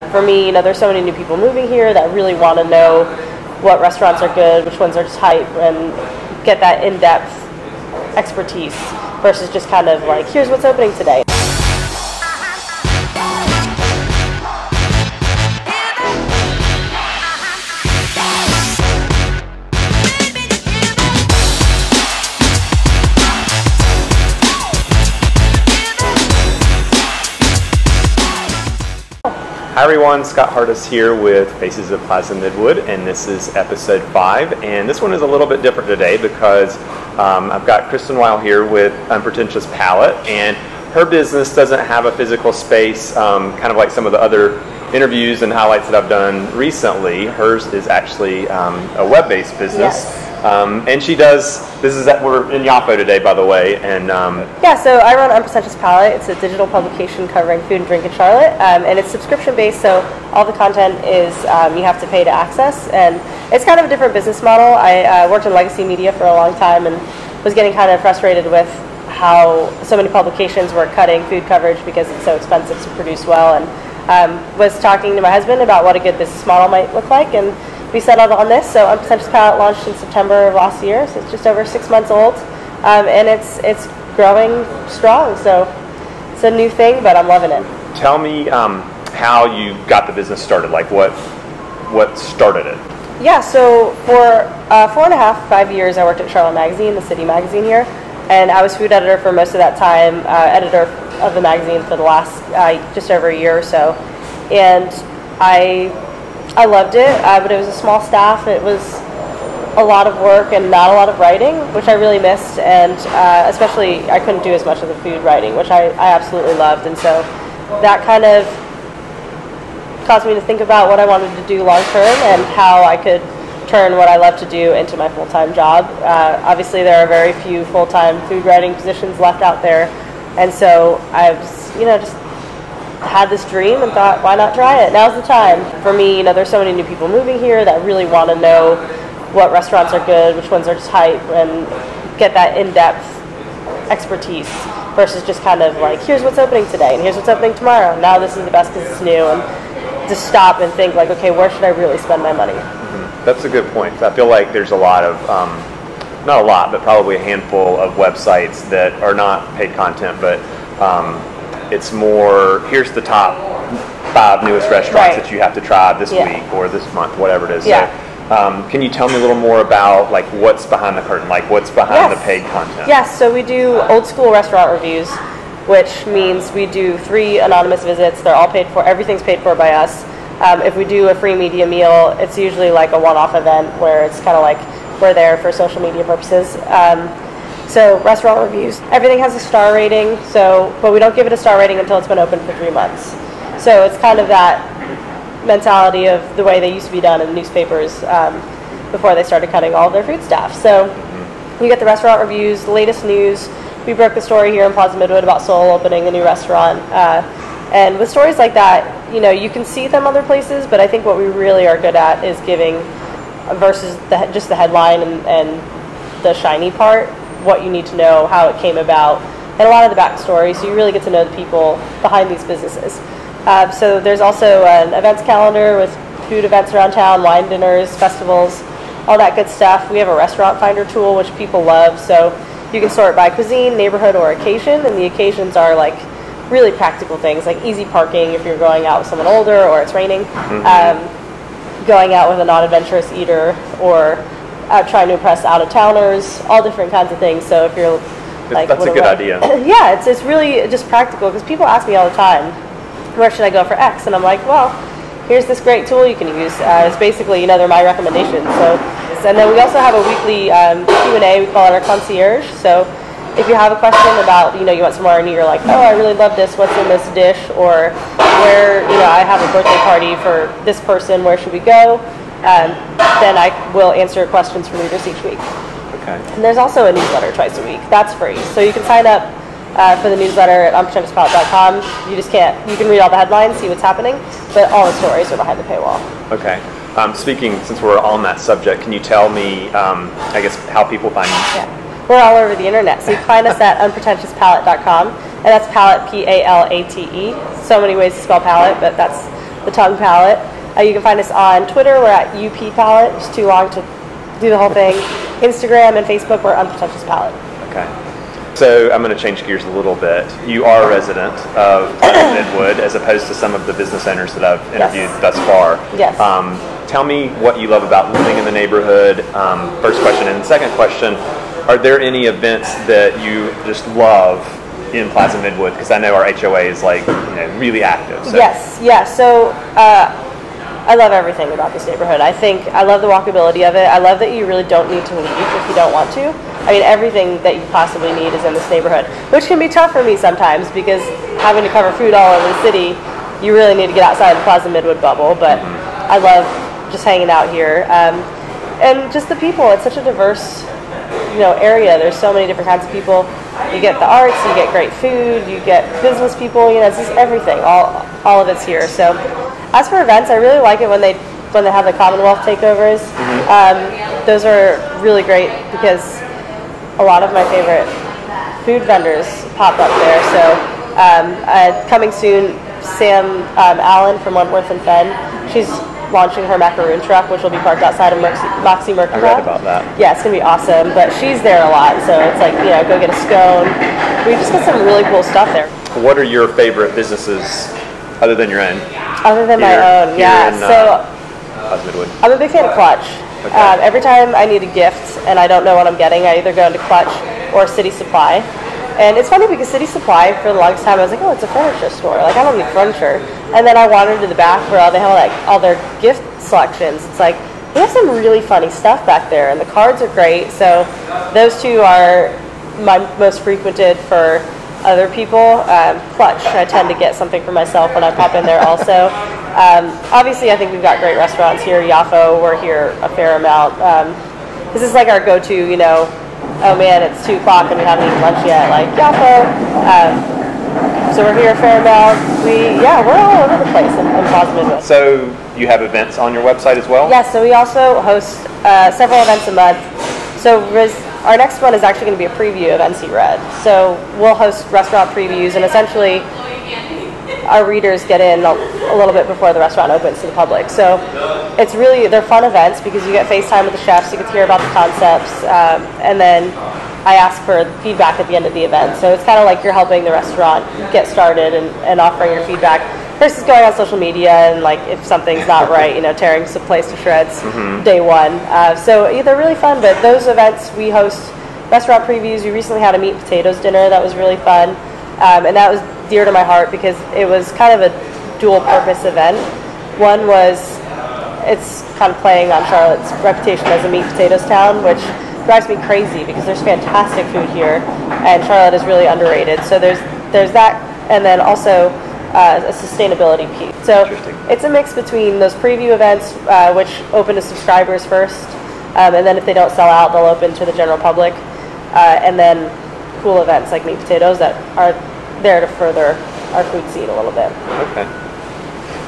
For me, there's so many new people moving here that really want to know what restaurants are good, which ones are tight, and get that in-depth expertise versus just kind of like, here's what's opening today. Hi everyone, Scott Hartis here with Faces of Plaza Midwood, and this is episode 5, and this one is a little bit different today because I've got Kristen Wile here with Unpretentious Palate, and her business doesn't have a physical space, kind of like some of the other interviews and highlights that I've done recently. Hers is actually a web-based business. Yes. And she does, we're in Yafo today, by the way, and yeah, so I run Unpretentious Palate. It's a digital publication covering food and drink in Charlotte, and it's subscription-based, so all the content is you have to pay to access, and it's kind of a different business model. I worked in legacy media for a long time and was getting kind of frustrated with how so many publications were cutting food coverage because it's so expensive to produce well, and was talking to my husband about what a good business model might look like, and we settled on this. So Unpretentious Palate launched in September of last year, so it's just over 6 months old, and it's growing strong. So it's a new thing, but I'm loving it. Tell me how you got the business started. Like what started it? Yeah, so for 4.5 years, I worked at Charlotte Magazine, the city magazine here, and I was food editor for most of that time, editor of the magazine for the last just over a year or so, and I loved it, but it was a small staff. It was a lot of work and not a lot of writing, which I really missed, and especially I couldn't do as much of the food writing, which I absolutely loved, and so that kind of caused me to think about what I wanted to do long term and how I could turn what I love to do into my full-time job. Obviously there are very few full-time food writing positions left out there, and so I was, just had this dream and thought, why not try it? Now's the time. For me, there's so many new people moving here that really want to know what restaurants are good, which ones are tight, and get that in-depth expertise versus just kind of like, here's what's opening today and here's what's opening tomorrow. Now this is the best because it's new, and just stop and think like, okay, where should I really spend my money? Mm-hmm. That's a good point. I feel like there's a lot of, not a lot, but probably a handful of websites that are not paid content, but it's more, here's the top 5 newest restaurants that you have to try this week or this month, whatever it is. Yeah. So, can you tell me a little more about like what's behind the curtain, like what's behind the paid content? Yes, so we do old school restaurant reviews, which means we do 3 anonymous visits. They're all paid for. Everything's paid for by us. If we do a free media meal, it's usually like a one-off event where it's kind of like we're there for social media purposes. So restaurant reviews, everything has a star rating, but we don't give it a star rating until it's been open for 3 months. So it's kind of that mentality of the way they used to be done in newspapers before they started cutting all of their food staff. So you get the restaurant reviews, the latest news. We broke the story here in Plaza Midwood about Seoul opening a new restaurant. And with stories like that, you can see them other places, but I think what we really are good at is giving versus just the headline and the shiny part, what you need to know, how it came about, and a lot of the backstory, so you really get to know the people behind these businesses. So there's also an events calendar with food events around town, wine dinners, festivals, all that good stuff. We have a restaurant finder tool, which people love, so you can sort by cuisine, neighborhood, or occasion, and the occasions are like really practical things, like easy parking if you're going out with someone older or it's raining, going out with a non-adventurous eater, or trying to impress out-of-towners, all different kinds of things. So if you're like, that's a good idea. Yeah, it's really just practical, because people ask me all the time, where should I go for X? And I'm like, well, here's this great tool you can use. It's basically, they're my recommendations. So, and then we also have a weekly Q&A. We call it our concierge. So if you have a question about, you want somewhere and you're like, oh, I really love this, what's in this dish? Or where, I have a birthday party for this person, where should we go? Then I will answer questions from readers each week. Okay. And there's also a newsletter twice a week. That's free. So you can sign up for the newsletter at unpretentiouspalate.com. You can read all the headlines, see what's happening, but all the stories are behind the paywall. Okay. Speaking, since we're on that subject, can you tell me, I guess, how people find you? Yeah. We're all over the internet. So you can find us at unpretentiouspalate.com, and that's palate, P-A-L-A-T-E. So many ways to spell palate, but that's the tongue palate. You can find us on Twitter. We're at UP Palate. It's too long to do the whole thing. Instagram and Facebook, we're Unpretentious Palate. Okay. So I'm going to change gears a little bit. You are a resident of Plaza Midwood as opposed to some of the business owners that I've interviewed thus far. Yes. Tell me what you love about living in the neighborhood, first question. And second question, are there any events that you just love in Plaza Midwood? Because I know our HOA is like, really active. So. Yes. So I love everything about this neighborhood. I love the walkability of it. I love that you really don't need to leave if you don't want to. I mean, everything that you possibly need is in this neighborhood, which can be tough for me sometimes because having to cover food all over the city, you really need to get outside the Plaza Midwood bubble. But I love just hanging out here. And just the people. It's such a diverse area. There's so many different kinds of people. You get the arts, you get great food, you get business people, it's just everything. All of it's here. So as for events, I really like it when they have the Commonwealth takeovers. Those are really great because a lot of my favorite food vendors pop up there. So coming soon, Sam Allen from Wentworth and Fenn, she's launching her macaroon truck, which will be parked outside of Moxie Mercantile. I read about that. Yeah, it's going to be awesome. But she's there a lot, so it's like, go get a scone. We just got some really cool stuff there. What are your favorite businesses other than your own? Other than my own, yeah. So I'm a big fan of Clutch. Okay. Every time I need a gift and I don't know what I'm getting, I either go into Clutch or City Supply. And it's funny because City Supply, for the longest time, I was like, oh, it's a furniture store. Like, I don't need furniture. And then I wandered to the back where they have all their gift selections. It's like, they have some really funny stuff back there, and the cards are great. So those two are my most frequented for other people. Clutch, I tend to get something for myself when I pop in there also. Obviously, I think we've got great restaurants here. Yafo, we're here a fair amount. This is like our go-to, oh man, it's 2 o'clock and we haven't eaten lunch yet, like Yafo. So we're here a fair amount. We're all over the place in Plaza Midwood. So you have events on your website as well? Yes, so we also host several events a month. So our next one is actually going to be a preview of NC Red. So we'll host restaurant previews, and essentially our readers get in a little bit before the restaurant opens to the public. So they're fun events because you get FaceTime with the chefs, you get to hear about the concepts, and then I ask for feedback at the end of the event. So it's kind of like you're helping the restaurant get started and offering your feedback versus going on social media and if something's not right, tearing some place to shreds day one. So they're really fun, but those events, we host restaurant previews. We recently had a meat and potatoes dinner that was really fun. And that was dear to my heart because it was kind of a dual purpose event. One was it's kind of playing on Charlotte's reputation as a meat and potatoes town, which drives me crazy because there's fantastic food here and Charlotte is really underrated. So there's that, and then also a sustainability piece. So it's a mix between those preview events, which open to subscribers first, and then if they don't sell out, they'll open to the general public, and then cool events like meat and potatoes that are there to further our food scene a little bit. Okay.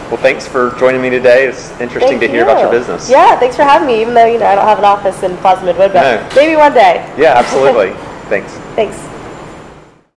Well, thanks for joining me today. It's interesting to hear about your business. Yeah, thanks for having me, even though I don't have an office in Plaza Midwood, but maybe one day. Yeah, absolutely. Thanks. Thanks.